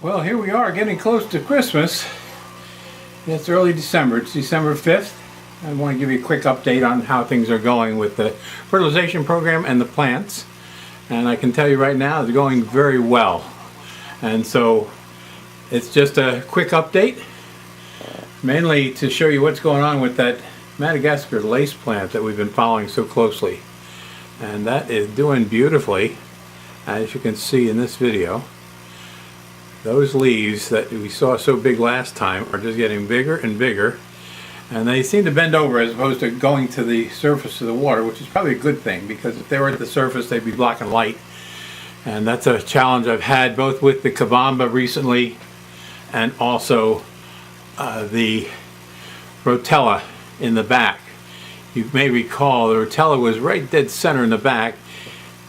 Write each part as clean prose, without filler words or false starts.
Well, here we are getting close to Christmas. It's early December. It's December 5th. I want to give you a quick update on how things are going with the fertilization program and the plants. And I can tell you right now, they're going very well. And so it's just a quick update, mainly to show you what's going on with that Madagascar lace plant that we've been following so closely. And that is doing beautifully, as you can see in this video. Those leaves that we saw so big last time are just getting bigger and bigger, and they seem to bend over as opposed to going to the surface of the water, which is probably a good thing, because if they were at the surface they'd be blocking light. And that's a challenge I've had both with the kabamba recently and also the rotella in the back. You may recall the rotella was right dead center in the back.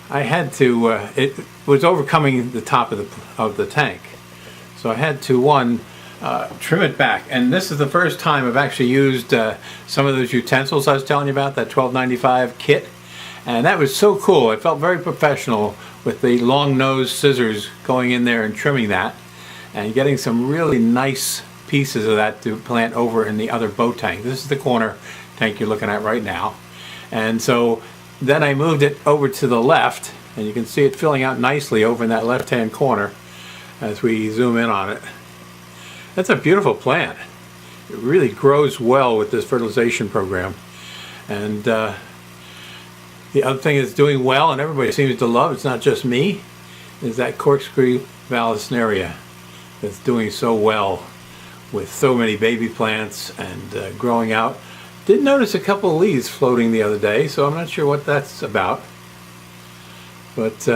I had to, it was overcoming the top of the tank. So I had to, trim it back. And this is the first time I've actually used some of those utensils I was telling you about, that $12.95 kit. And that was so cool. It felt very professional with the long nose scissors going in there and trimming that. And getting some really nice pieces of that to plant over in the other boat tank. This is the corner tank you're looking at right now. And so then I moved it over to the left, and you can see it filling out nicely over in that left-hand corner as we zoom in on it. That's a beautiful plant. It really grows well with this fertilization program. And the other thing it's doing well, and everybody seems to love, it's not just me, is that corkscrew vallisneria that's doing so well with so many baby plants and growing out. Did notice a couple of leaves floating the other day, so I'm not sure what that's about. But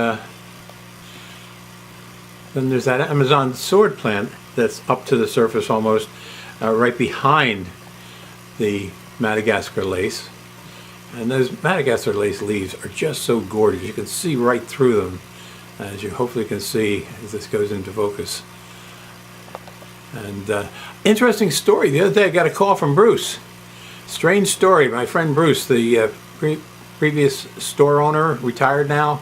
then there's that Amazon sword plant that's up to the surface almost, right behind the Madagascar lace. And those Madagascar lace leaves are just so gorgeous. You can see right through them, as you hopefully can see as this goes into focus. And interesting story. The other day I got a call from Bruce. Strange story. My friend Bruce, the previous store owner, retired now,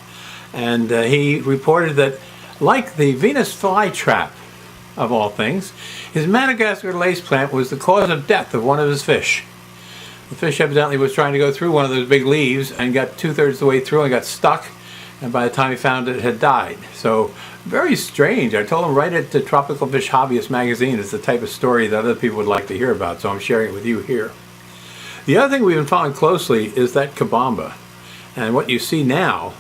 and he reported that, like the Venus flytrap, of all things, his Madagascar lace plant was the cause of death of one of his fish. The fish evidently was trying to go through one of those big leaves and got 2/3 of the way through and got stuck, and by the time he found it, it had died. So very strange. I told him, write it to Tropical Fish Hobbyist magazine. It's the type of story that other people would like to hear about, so I'm sharing it with you here. The other thing we've been following closely is that kabamba. And what you see now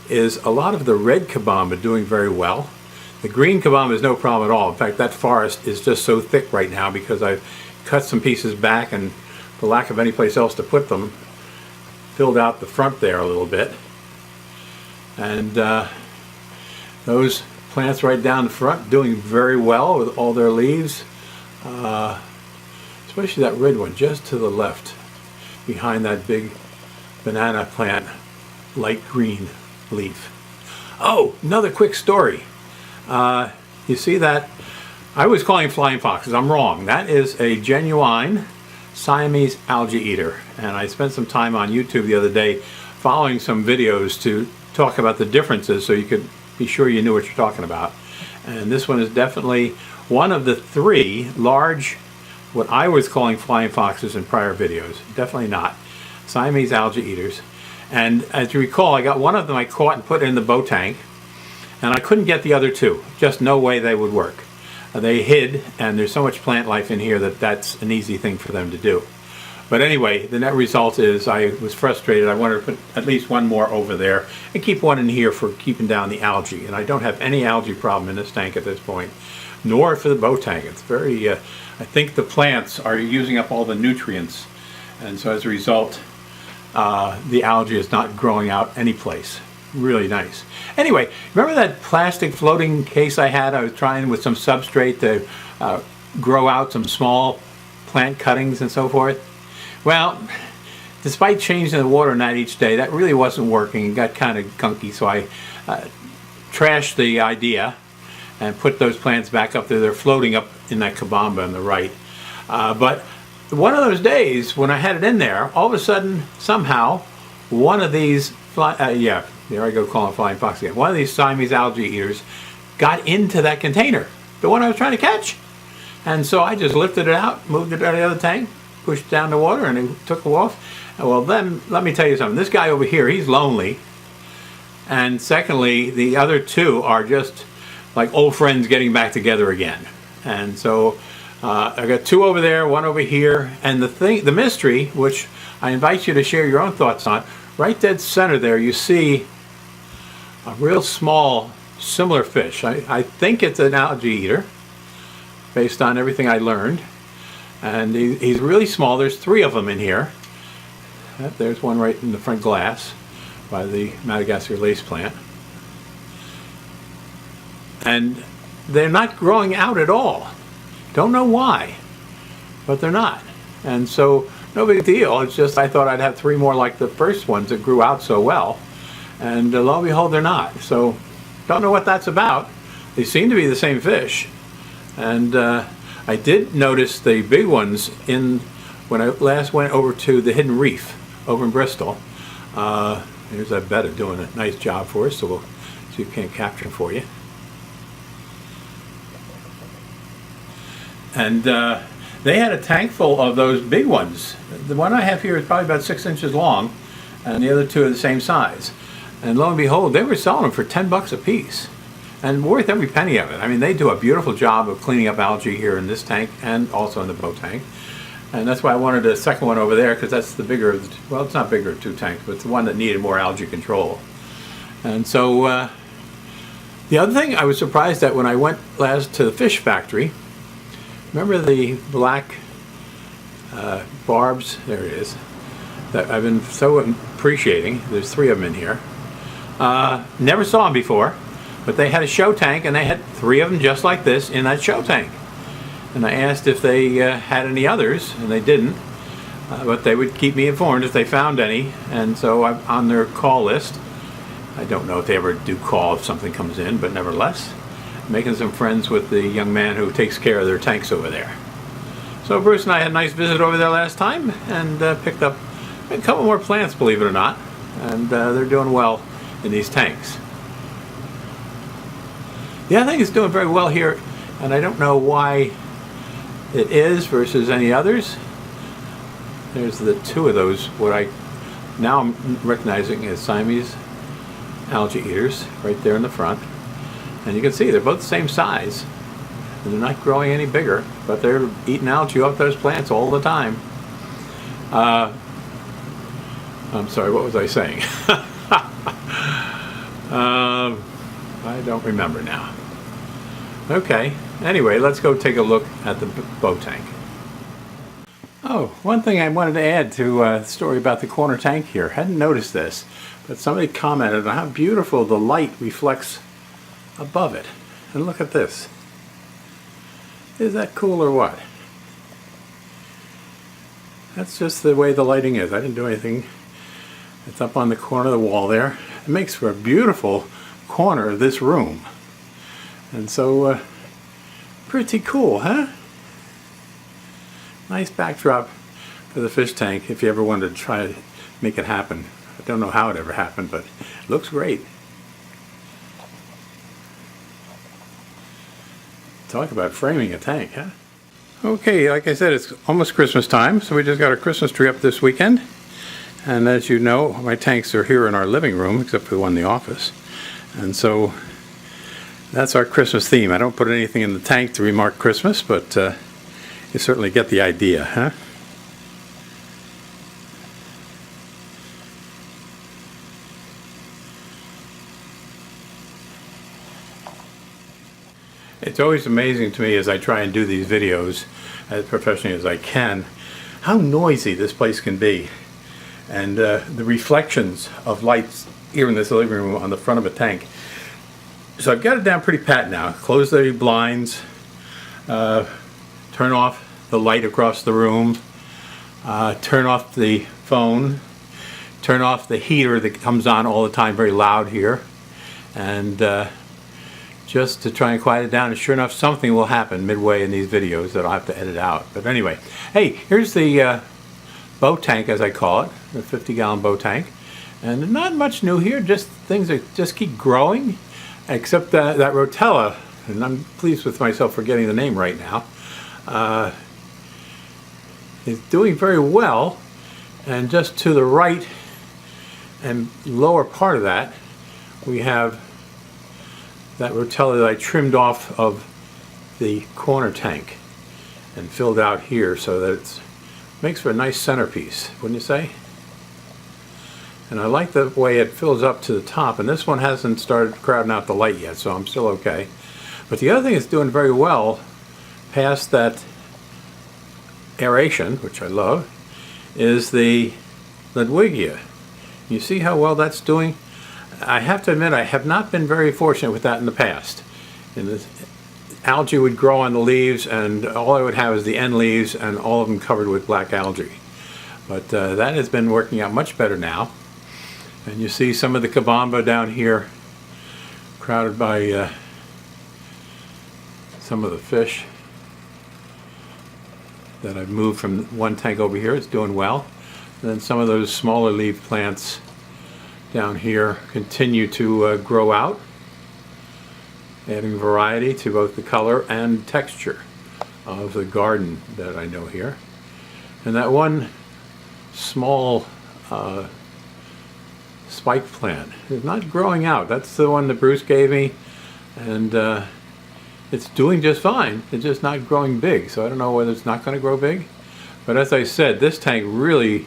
is a lot of the red kabamba doing very well. The green kabamba is no problem at all. In fact, that forest is just so thick right now because I've cut some pieces back and, for lack of any place else to put them, filled out the front there a little bit. And those plants right down the front doing very well with all their leaves. Especially that red one just to the left, behind that big banana plant, light green leaf. Oh, another quick story. You see that? I was calling flying foxes. I'm wrong. That is a genuine Siamese algae eater. And I spent some time on YouTube the other day following some videos to talk about the differences so you could be sure you knew what you're talking about. And this one is definitely one of the three large, what I was calling flying foxes in prior videos. Definitely not. Siamese algae eaters. And as you recall, I got one of them I caught and put in the boat tank, and I couldn't get the other two. Just no way they would work. They hid, and there's so much plant life in here that that's an easy thing for them to do. But anyway, the net result is I was frustrated. I wanted to put at least one more over there and keep one in here for keeping down the algae. And I don't have any algae problem in this tank at this point, nor for the boat tank. It's very, I think the plants are using up all the nutrients, and so as a result, the algae is not growing out anyplace. Really nice. Anyway, remember that plastic floating case I had? I was trying with some substrate to grow out some small plant cuttings and so forth. Well, despite changing the water in that each day, that really wasn't working. It got kind of gunky, so I trashed the idea and put those plants back up there. They're floating up in that kabamba on the right. But one of those days when I had it in there, all of a sudden, somehow, one of these, there I go calling flying fox again, one of these Siamese algae eaters got into that container. the one I was trying to catch. And so I just lifted it out, moved it out of the other tank, pushed down the water, and it took off. Well, then, let me tell you something. This guy over here, he's lonely. And secondly, the other two are just like old friends getting back together again. And so I got two over there, one over here. And the mystery, which I invite you to share your own thoughts on, right dead center there, you see a real small, similar fish. I think it's an algae eater, based on everything I learned. And he's really small. There's three of them in here. There's one right in the front glass by the Madagascar lace plant. And they're not growing out at all. Don't know why, but they're not. And so, no big deal. It's just I thought I'd have three more like the first ones that grew out so well. And lo and behold, they're not. So, don't know what that's about. They seem to be the same fish. And I did notice the big ones when I last went over to the Hidden Reef over in Bristol. Here's that betta doing a nice job for us, so we'll see if we can't capture them for you. And they had a tank full of those big ones. The one I have here is probably about 6 inches long, and the other two are the same size. And lo and behold, they were selling them for $10 a piece. And worth every penny of it. I mean, they do a beautiful job of cleaning up algae here in this tank and also in the boat tank. And that's why I wanted a second one over there, because that's the bigger of the, well, it's not bigger of two tanks, but it's the one that needed more algae control. And so the other thing I was surprised at when I went last to the fish factory, remember the black barbs, there it is, that I've been so appreciating. There's three of them in here. Never saw them before. But they had a show tank, and they had three of them just like this in that show tank. And I asked if they had any others, and they didn't. But they would keep me informed if they found any. And so I'm on their call list. I don't know if they ever do call if something comes in, but nevertheless, making some friends with the young man who takes care of their tanks over there. So Bruce and I had a nice visit over there last time, and picked up a couple more plants, believe it or not. And they're doing well in these tanks. The other thing is doing very well here, and I don't know why it is versus any others. There's the two of those, what I now I'm recognizing as Siamese algae eaters, right there in the front. And you can see they're both the same size, and they're not growing any bigger, but they're eating algae off those plants all the time. I'm sorry, what was I saying? I don't remember now. Okay, anyway, let's go take a look at the boat tank. Oh, one thing I wanted to add to the story about the corner tank here. Hadn't noticed this, but somebody commented on how beautiful the light reflects above it. And look at this. Is that cool or what? That's just the way the lighting is. I didn't do anything. It's up on the corner of the wall there. It makes for a beautiful corner of this room. And so, pretty cool, huh? Nice backdrop for the fish tank if you ever wanted to try to make it happen. I don't know how it ever happened, but it looks great. Talk about framing a tank, huh? Okay, like I said, it's almost Christmas time, so we just got our Christmas tree up this weekend. And as you know, my tanks are here in our living room, except for the one in the office. And so that's our Christmas theme. I don't put anything in the tank to remark Christmas, but you certainly get the idea, huh? It's always amazing to me as I try and do these videos as professionally as I can, how noisy this place can be. And the reflections of lights here in this living room on the front of a tank. So I've got it down pretty pat now. Close the blinds, turn off the light across the room, turn off the phone, turn off the heater that comes on all the time, very loud here, and just to try and quiet it down. And sure enough, something will happen midway in these videos that I'll have to edit out. But anyway, hey, here's the boat tank, as I call it, the 50-gallon boat tank. And not much new here, just things that just keep growing, except that rotella and I'm pleased with myself for getting the name right now, is doing very well. And just to the right and lower part of that, we have that rotella that I trimmed off of the corner tank and filled out here so that it makes for a nice centerpiece, wouldn't you say? And I like the way it fills up to the top, and this one hasn't started crowding out the light yet, so I'm still okay. But the other thing it's doing very well past that aeration, which I love, is the Ludwigia. You see how well that's doing? I have to admit I have not been very fortunate with that in the past. And the algae would grow on the leaves, and all I would have is the end leaves and all of them covered with black algae. But that has been working out much better now. And you see some of the kabamba down here crowded by some of the fish that I've moved from one tank over here. It's doing well. And then some of those smaller leaf plants down here continue to grow out, adding variety to both the color and texture of the garden that I know here. And that one small spike plant is not growing out. That's the one that Bruce gave me, and it's doing just fine. It's just not growing big, so I don't know whether it's not going to grow big. But as I said, this tank really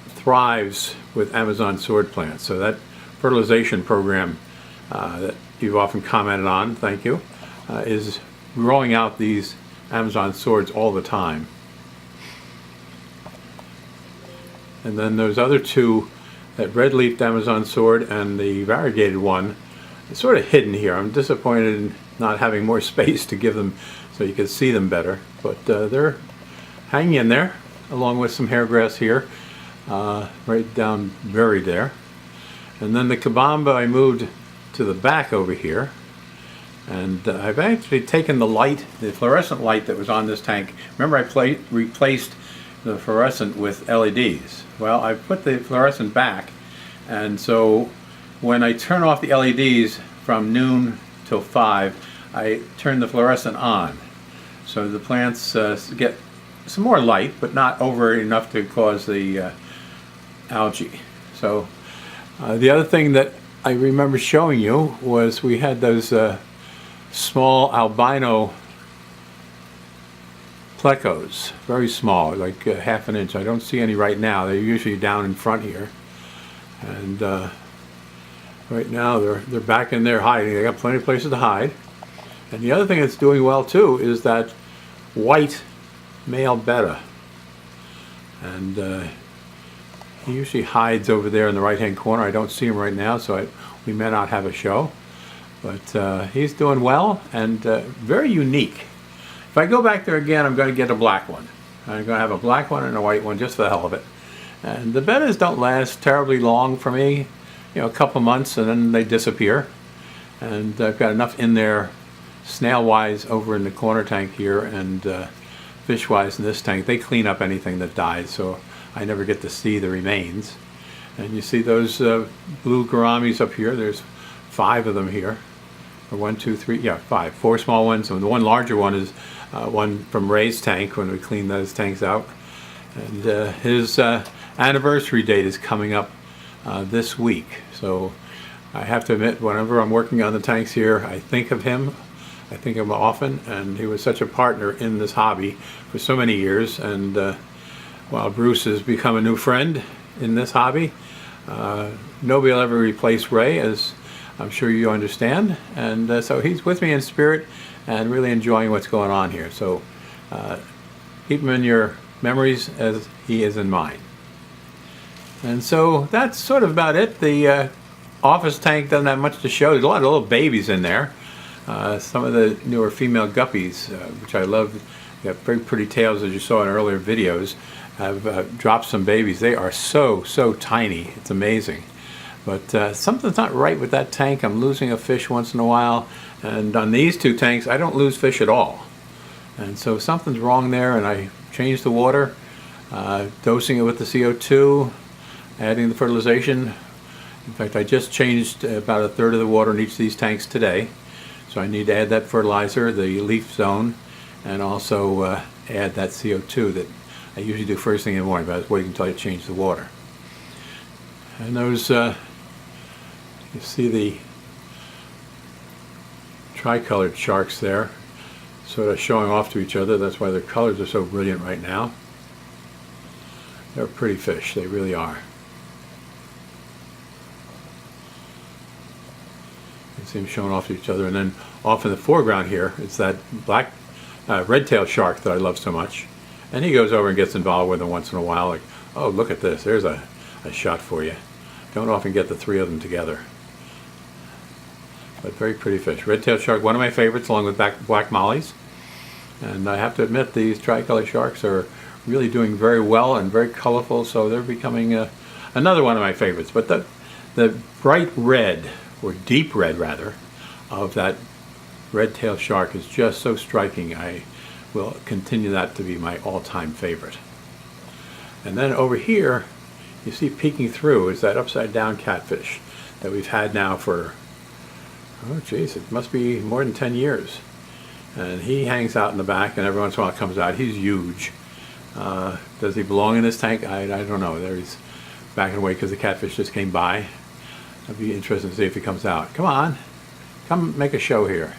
thrives with Amazon sword plants. So that fertilization program that you've often commented on, thank you, is growing out these Amazon swords all the time. And then those other two, that red-leafed Amazon sword and the variegated one, it's sort of hidden here. I'm disappointed in not having more space to give them so you can see them better. But they're hanging in there, along with some hairgrass here, right down buried there. And then the kabamba I moved to the back over here. And I've actually taken the light, the fluorescent light that was on this tank. Remember I replaced the fluorescent with LEDs. Well, I put the fluorescent back, and so when I turn off the LEDs from noon till 5, I turn the fluorescent on. So the plants get some more light, but not over enough to cause the algae. So the other thing that I remember showing you was we had those small albino plecos, very small, like half an inch. I don't see any right now. They're usually down in front here, and right now they're back in there hiding. They got plenty of places to hide. And the other thing that's doing well too is that white male betta, and he usually hides over there in the right hand corner. I don't see him right now, so we may not have a show, but he's doing well and very unique. If I go back there again, I'm going to get a black one. I'm going to have a black one and a white one just for the hell of it. And the bettas don't last terribly long for me, a couple months, and then they disappear. And I've got enough in there snail-wise over in the corner tank here, and fish-wise in this tank. They clean up anything that dies, so I never get to see the remains. And you see those blue gouramis up here. There's 5 of them here. Or 1, 2, 3, yeah, 5. 4 small ones, and the one larger one is one from Ray's tank when we cleaned those tanks out. And his anniversary date is coming up this week. So I have to admit, whenever I'm working on the tanks here, I think of him. I think of him often, and he was such a partner in this hobby for so many years. And while Bruce has become a new friend in this hobby, nobody will ever replace Ray, as I'm sure you understand. And so he's with me in spirit and really enjoying what's going on here. So keep him in your memories as he is in mine. And so that's sort of about it. The office tank doesn't have much to show. There's a lot of little babies in there. Some of the newer female guppies, which I love, they have very pretty tails, as you saw in earlier videos, have dropped some babies. They are so tiny. It's amazing. But something's not right with that tank. I'm losing a fish once in a while. And on these 2 tanks, I don't lose fish at all. And so something's wrong there, and I changed the water, dosing it with the CO2, adding the fertilization. In fact, I just changed about 1/3 of the water in each of these tanks today. So I need to add that fertilizer, the leaf zone, and also add that CO2 that I usually do first thing in the morning, but I was waiting until I change the water. And those, you see the tricolored sharks there, sort of showing off to each other. That's why their colors are so brilliant right now. They're pretty fish, they really are. You see them showing off to each other, and then off in the foreground here, it's that black red-tailed shark that I love so much. And he goes over and gets involved with them once in a while, like, oh, look at this, there's a shot for you. Don't often get the three of them together. But very pretty fish. Red-tailed shark, one of my favorites, along with black mollies. And I have to admit, these tricolored sharks are really doing very well and very colorful, so they're becoming another one of my favorites. But the bright red, or deep red rather, of that red-tailed shark is just so striking. I will continue that to be my all-time favorite. And then over here, you see peeking through is that upside-down catfish that we've had now for, oh geez, it must be more than 10 years. And he hangs out in the back, and every once in a while it comes out. He's huge. Does he belong in this tank? I don't know. There he's backing away because the catfish just came by. I'd be interested to see if he comes out. Come on, come make a show here.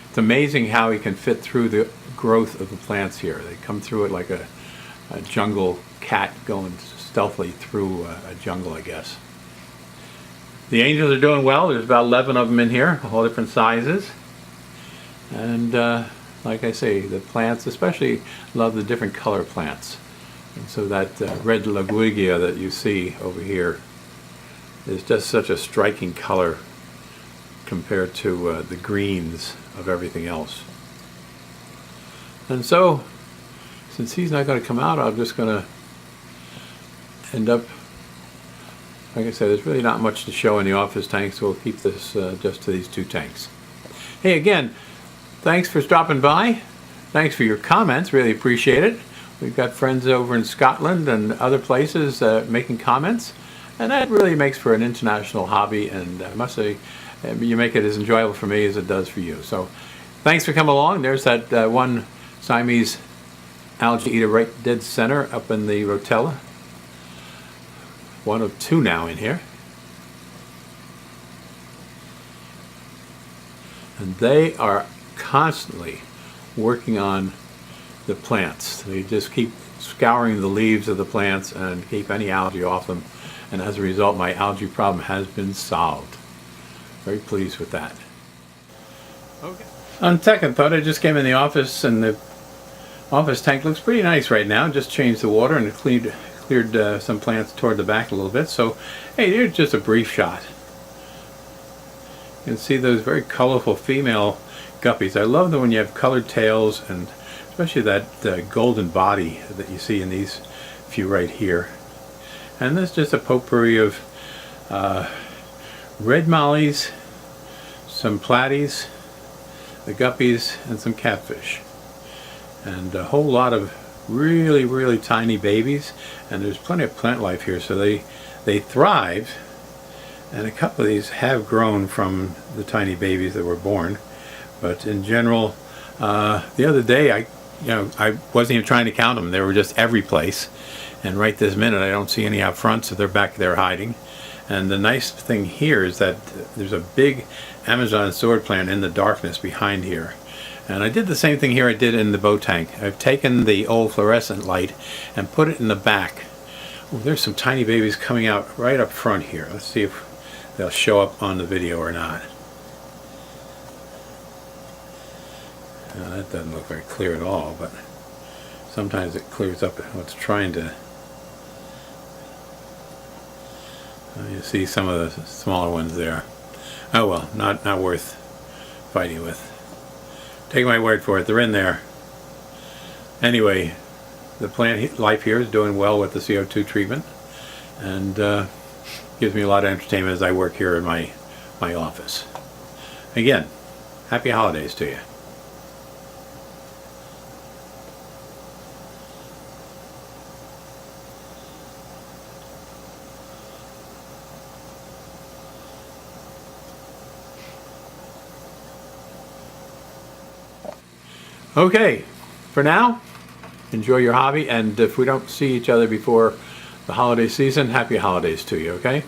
It's amazing how he can fit through the growth of the plants here. They come through it like a jungle cat going stealthily through a jungle, I guess. The angels are doing well. There's about 11 of them in here, all different sizes. And like I say, the plants, especially love the different color plants. And so that red laguigia that you see over here is just such a striking color compared to the greens of everything else. And so, since he's not going to come out, I'm just going to end up, like I said, there's really not much to show in the office tanks, so we'll keep this just to these two tanks. Hey, again, thanks for stopping by. Thanks for your comments, really appreciate it. We've got friends over in Scotland and other places making comments, and that really makes for an international hobby, and I must say, you make it as enjoyable for me as it does for you. So thanks for coming along. There's that one Siamese algae eater right dead center up in the rotella. One of two now in here. And they are constantly working on the plants. They just keep scouring the leaves of the plants and keep any algae off them. And as a result, my algae problem has been solved. Very pleased with that. Okay. On second thought, I just came in the office and the office tank looks pretty nice right now. Just changed the water and it cleared some plants toward the back a little bit. So, hey, here's just a brief shot. You can see those very colorful female guppies. I love them when you have colored tails, and especially that golden body that you see in these few right here. And this is just a potpourri of red mollies, some platies, the guppies, and some catfish. And a whole lot of really, really tiny babies. And there's plenty of plant life here, so they thrive. And a couple of these have grown from the tiny babies that were born. But in general, the other day I wasn't even trying to count them. They were just every place. And right this minute I don't see any out front, so they're back there hiding. And the nice thing here is that there's a big Amazon sword plant in the darkness behind here. And I did the same thing here I did in the boat tank. I've taken the old fluorescent light and put it in the back. Oh, there's some tiny babies coming out right up front here. Let's see if they'll show up on the video or not. That doesn't look very clear at all, but sometimes it clears up what's trying to. You see some of the smaller ones there. Oh well, not worth fighting with. Take my word for it, they're in there. Anyway, the plant life here is doing well with the CO2 treatment, and gives me a lot of entertainment as I work here in my office. Again, happy holidays to you. Okay, for now, enjoy your hobby, and if we don't see each other before the holiday season, happy holidays to you, okay?